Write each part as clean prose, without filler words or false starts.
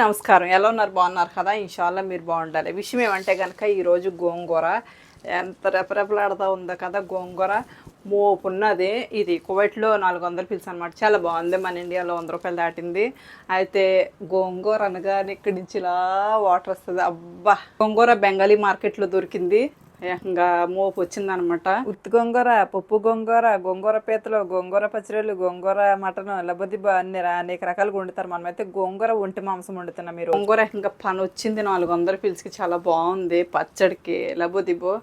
నమస్కారం. ఎలా ఉన్నారు? బాగున్నారు కదా? ఇన్షాల్లా మీరు బాగుండాలి. విషయం ఏమంటే కనుక ఈరోజు గోంగూర ఎంత రెపరెపలాడుతూ ఉందో కదా. గోంగూర మోపున్నది. ఇది కువైట్లో 400 పిలుసు అనమాట. చాలా బాగుంది. మన ఇండియాలో 100 రూపాయలు దాటింది. అయితే గోంగూర అనగానే ఇక్కడి నుంచి ఇలా వాటర్ వస్తుంది. అబ్బా, గోంగూర బెంగాలీ మార్కెట్లో దొరికింది. ఏకంగా మోపు వచ్చిందనమాట. ఉత్తి గోంగూర, పప్పు గోంగూర, గోంగూర పీతలు, గోంగూర పచ్చడిలు, గోంగూర మటన్, లబ్బదిబ్బ అనేక రకాలుగా వండుతారు. మనమైతే గోంగూర ఒంటి మాంసం వండుతున్నాం. మీరు గోంగూర ఇంకా పని వచ్చింది. 400 పిలిచికి చాలా బాగుంది. పచ్చడికి లబ్బదిబ్బో.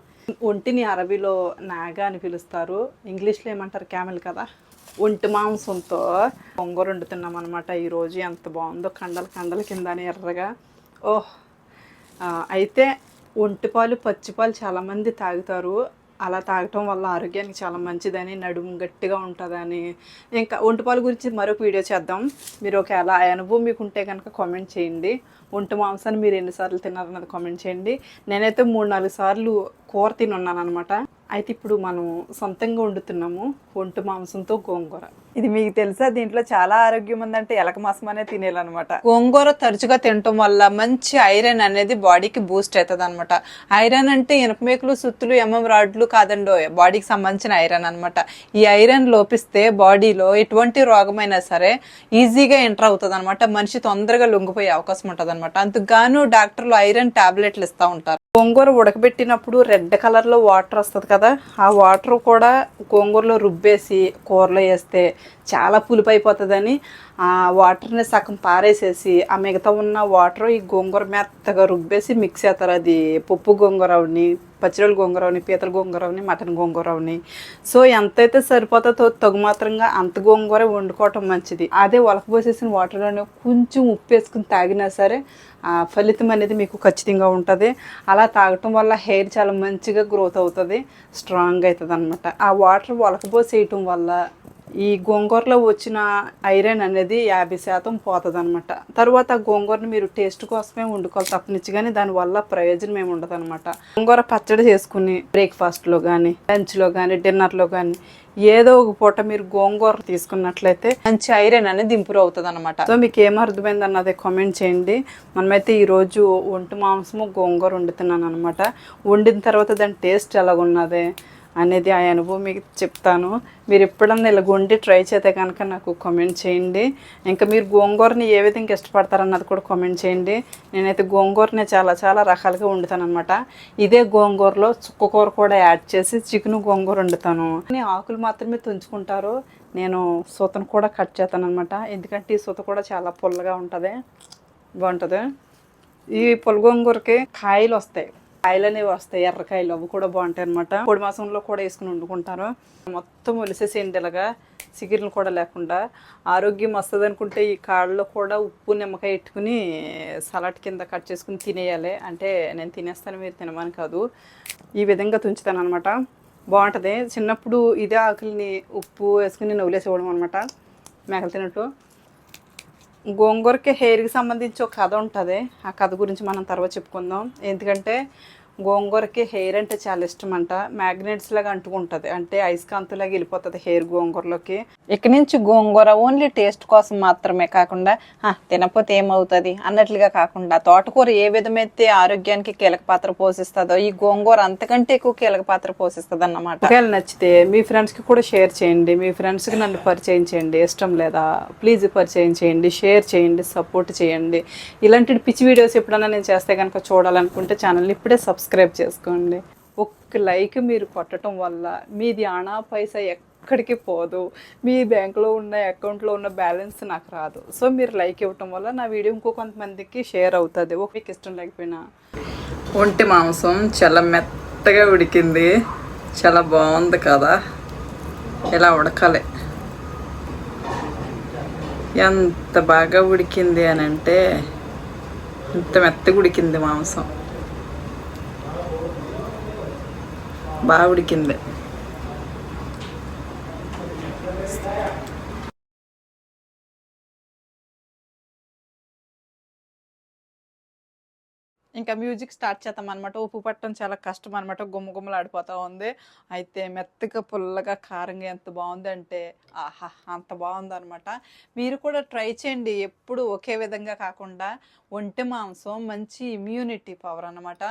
ఒంటిని అరబీలో నాగా అని పిలుస్తారు. ఇంగ్లీష్లో ఏమంటారు? క్యామెల్ కదా. ఒంటి మాంసంతో గోంగూర వండుతున్నాం అనమాట ఈరోజు. ఎంత బాగుందో, కండలు కండల కిందని ఎర్రగా. ఓహ్, అయితే ఒంటిపాలు పచ్చిపాలు చాలామంది తాగుతారు. అలా తాగటం వల్ల ఆరోగ్యానికి చాలా మంచిదని, నడుము గట్టిగా ఉంటుందని. ఇంకా ఒంటిపాలు గురించి మరొక వీడియో చేద్దాం. మీరు ఒకవేళ ఆ అనుభవం మీకు ఉంటే కనుక కామెంట్ చేయండి. ఒంటి మాంసాన్ని మీరు ఎన్నిసార్లు తిన్నారన్నది కామెంట్ చేయండి. నేనైతే 3-4 సార్లు కూర తినున్నాను అనమాట. అయితే ఇప్పుడు మనం సొంతంగా వండుతున్నాము ఒంటి మాంసంతో గోంగూర. ఇది మీకు తెలుసా? దీంట్లో చాలా ఆరోగ్యం ఉందంటే ఎలక మాంసం అనే తినేయాలన్నమాట. గోంగూర తరచుగా తినటం వల్ల మంచి ఐరన్ అనేది బాడీకి బూస్ట్ అవుతుంది అనమాట. ఐరన్ అంటే ఇనపమేకులు, సుత్తులు, రాడ్లు కాదండో, బాడీకి సంబంధించిన ఐరన్ అనమాట. ఈ ఐరన్ లోపిస్తే బాడీలో ఎటువంటి రోగమైనా సరే ఈజీగా ఎంటర్ అవుతుంది అనమాట. మనిషి తొందరగా లొంగిపోయే అవకాశం ఉంటుంది అనమాట. అందుకు డాక్టర్లు ఐరన్ టాబ్లెట్లు ఇస్తూ ఉంటారు. గోంగూర ఉడకబెట్టినప్పుడు రెడ్ కలర్లో వాటర్ వస్తుంది కదా. ఆ వాటర్ కూడా గోంగూరలో రుబ్బేసి కూరలో వేస్తే చాలా పులుపు అయిపోతుందని ఆ వాటర్ని సగం పారేసేసి ఆ మిగతా ఉన్న వాటర్ ఈ గోంగూర మెత్తగా రుబ్బేసి మిక్స్ చేస్తారు. అది పప్పు గోంగూరని, పచ్చిరొలు గోంగూరని, పీతల గోంగూరని, మటన్ గోంగూరని. సో ఎంతైతే సరిపోతుందో తగు మాత్రంగా అంత గోంగూర వండుకోవటం మంచిది. అదే ఉలకబోసేసిన వాటర్లోనే కొంచెం ఉప్పు వేసుకుని తాగినా సరే ఫలితం అనేది మీకు ఖచ్చితంగా ఉంటుంది. అలా తాగటం వల్ల హెయిర్ చాలా మంచిగా గ్రోత్ అవుతుంది, స్ట్రాంగ్ అవుతుంది అనమాట. ఆ వాటర్ ఉలకబోసేయటం వల్ల ఈ గోంగూరలో వచ్చిన ఐరన్ అనేది 50% పోతుంది అనమాట. తర్వాత ఆ గోంగూరని మీరు టేస్ట్ కోసమే వండుకోవాలి తప్పనిచ్చి, కానీ దానివల్ల ప్రయోజనం ఏమి ఉండదు అనమాట. గోంగూర పచ్చడి చేసుకుని బ్రేక్ఫాస్ట్లో కానీ, లంచ్లో కానీ, డిన్నర్లో కానీ ఏదో ఒక పూట మీరు గోంగూర తీసుకున్నట్లయితే మంచి ఐరన్ అనేది ఇంప్రూవ్ అవుతుంది అనమాట. సో మీకు ఏం అర్థమైంది అన్నది కామెంట్ చేయండి. మనమైతే ఈరోజు ఒంటి మాంసము గోంగూర వండుతున్నాను అనమాట. వండిన తర్వాత దాని టేస్ట్ ఎలాగున్నది అనేది ఆ అనుభవం మీకు చెప్తాను. మీరు ఎప్పుడన్నా ఇలా వండి ట్రై చేస్తే కనుక నాకు కామెంట్ చేయండి. ఇంకా మీరు గోంగూరని ఏ విధంగా ఇష్టపడతారన్నది కూడా కామెంట్ చేయండి. నేనైతే గోంగూరని చాలా చాలా రకాలుగా వండుతాను అనమాట. ఇదే గోంగూరలో చుక్కకూర కూడా యాడ్ చేసి చికెన్ గోంగూర వండుతాను. ఆకులు మాత్రమే తుంచుకుంటారు. నేను సూతను కూడా కట్ చేస్తాను అనమాట. ఎందుకంటే ఈ సూత కూడా చాలా పుల్లగా ఉంటుంది, బాగుంటుంది. ఈ పుల్ల గోంగూరకి కాయలు వస్తాయి, కాయలు అనేవి వస్తాయి, ఎర్రకాయలు, అవి కూడా బాగుంటాయి అనమాట. పొడి మాసంలో కూడా వేసుకుని వండుకుంటారు. మొత్తం ఒలిసేసేయండి ఇలాగా, సిగిర్లు కూడా లేకుండా. ఆరోగ్యం వస్తుంది అనుకుంటే ఈ కాళ్ళలో కూడా ఉప్పు నిమ్మకాయ పెట్టుకుని సలాడ్ కింద కట్ చేసుకుని తినేయాలి. అంటే నేను తినేస్తాను, మీరు తినమని కాదు. ఈ విధంగా తుంచుతాను అనమాట. బాగుంటుంది. చిన్నప్పుడు ఇదే ఆకుల్ని ఉప్పు వేసుకుని నేను వదిలేసేవాడు అనమాట, మేకలు తినట్టు. గోంగూరకి హెయిర్కి సంబంధించి ఒక కథ ఉంటుంది. ఆ కథ గురించి మనం తర్వాత చెప్పుకుందాం. ఎందుకంటే గోంగూరకి హెయిర్ అంటే చాలా ఇష్టం అంట. మ్యాగ్నెట్స్ లాగా అంటుకుంటుంది, అంటే అయస్కాంతులాగా వెళ్ళిపోతుంది హెయిర్ గోంగూరలోకి. ఇక్కడి నుంచి గోంగూర ఓన్లీ టేస్ట్ కోసం మాత్రమే కాకుండా తినపోతే ఏమవుతుంది అన్నట్లుగా కాకుండా, తోటకూర ఏ విధమైతే ఆరోగ్యానికి కీలక పాత్ర పోషిస్తుందో ఈ గోంగూర అంతకంటే ఎక్కువ కీలక పాత్ర పోషిస్తుంది అన్నమాట. ఒకవేళ నచ్చితే మీ ఫ్రెండ్స్కి కూడా షేర్ చేయండి. మీ ఫ్రెండ్స్కి నన్ను పరిచయం చేయండి. ఇష్టం లేదా ప్లీజ్ పరిచయం చేయండి, షేర్ చేయండి, సపోర్ట్ చేయండి. ఇలాంటి పిచ్చి వీడియోస్ ఎప్పుడన్నా నేను చేస్తే కనుక చూడాలనుకుంటే ఛానల్ని ఇప్పుడే సబ్స్క్రైబ్ చేసుకోండి. ఒక్క లైక్ మీరు కొట్టడం వల్ల మీది ఆనా పైసా ఎక్కడికి పోదు. మీ బ్యాంకులో ఉన్న అకౌంట్లో ఉన్న బ్యాలెన్స్ నాకు రాదు. సో మీరు లైక్ ఇవ్వటం వల్ల నా వీడియో ఇంకో కొంతమందికి షేర్ అవుతుంది. మీకు ఇష్టం లేకపోయినా. ఒంటి మాంసం చాలా మెత్తగా ఉడికింది, చాలా బాగుంది కదా. ఇలా ఉడకాలి. ఎంత బాగా ఉడికింది అని అంటే, ఇంత మెత్తగా ఉడికింది మాంసం, బాగా ఉడికింది. ఇంకా మ్యూజిక్ స్టార్ట్ చేద్దాం అనమాట. ఉప్పు పట్టడం చాలా కష్టం అనమాట, గుమ్మగుమ్మలాడిపోతూ ఉంది. అయితే మెత్తగా పుల్లగా కారంగా ఎంత బాగుంది అంటే ఆహా అంత బాగుంది అనమాట. మీరు కూడా ట్రై చేయండి, ఎప్పుడు ఒకే విధంగా కాకుండా. ఒంటె మాంసం మంచి ఇమ్యూనిటీ పవర్ అనమాట.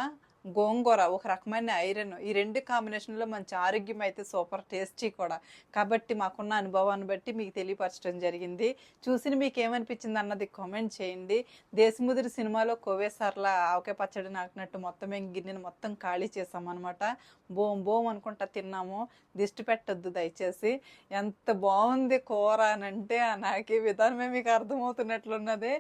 గోంగూర ఒక రకమైన ఐరన్, ఈ రెండు కాంబినేషన్లో మంచి ఆరోగ్యం, అయితే సూపర్ టేస్టీ కూడా. కాబట్టి మాకున్న అనుభవాన్ని బట్టి మీకు తెలియపరచడం జరిగింది. చూసిన మీకు ఏమనిపించింది అన్నది కామెంట్ చేయండి. దేశముదిరి సినిమాలో కోవేసార్లా ఆవకాయ పచ్చడి నాకినట్టు మొత్తం గిన్నెను మొత్తం ఖాళీ చేసామన్నమాట. బోం బోం అనుకుంటా తిన్నాము. దిష్టి పెట్టద్దు దయచేసి. ఎంత బాగుంది కూర అని అంటే నాకే విధానమే మీకు అర్థమవుతున్నట్లున్నది.